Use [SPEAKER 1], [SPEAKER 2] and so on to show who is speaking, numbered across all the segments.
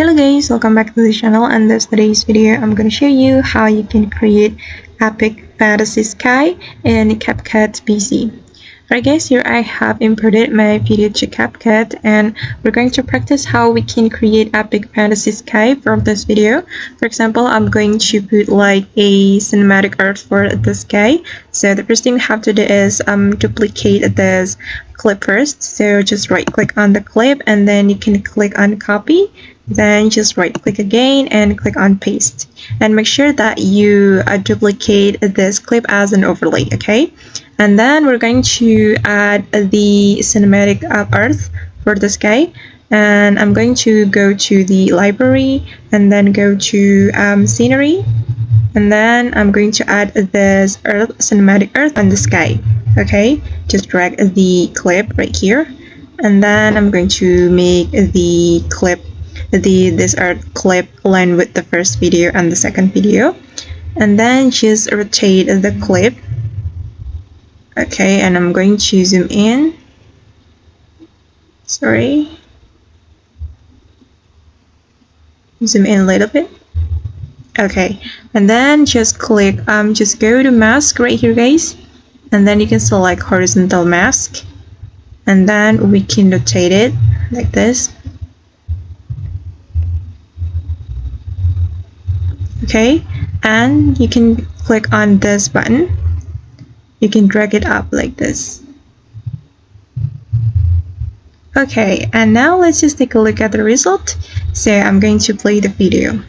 [SPEAKER 1] Hello guys, welcome back to the channel, and this today's video I'm going to show you how you can create epic fantasy sky in CapCut PC. Alright guys, here I have imported my video to CapCut, and we're going to practice how we can create epic fantasy sky from this video. For example, I'm going to put like a cinematic art for the sky. So the first thing we have to do is duplicate this clip first. So just right click on the clip and then you can click on copy. Then just right click again and click on paste, and make sure that you duplicate this clip as an overlay, okay? And then we're going to add the cinematic art for the sky, and I'm going to go to the library and then go to scenery, and then I'm going to add this cinematic earth on the sky, okay? Just drag the clip right here, and then I'm going to make the clip this art clip align with the first video and the second video, and then just rotate the clip, okay? And I'm going to zoom in, zoom in a little bit, okay? And then just click just go to mask right here guys, and then you can select horizontal mask, and then we can rotate it like this, okay? And you can click on this button, you can drag it up like this, okay? And now let's just take a look at the result. So I'm going to play the video.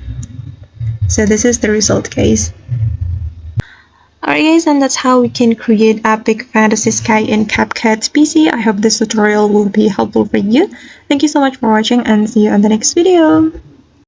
[SPEAKER 1] So this is the result guys. Alright guys, and that's how we can create epic fantasy sky in CapCut PC. I hope this tutorial will be helpful for you. Thank you so much for watching, and see you on the next video.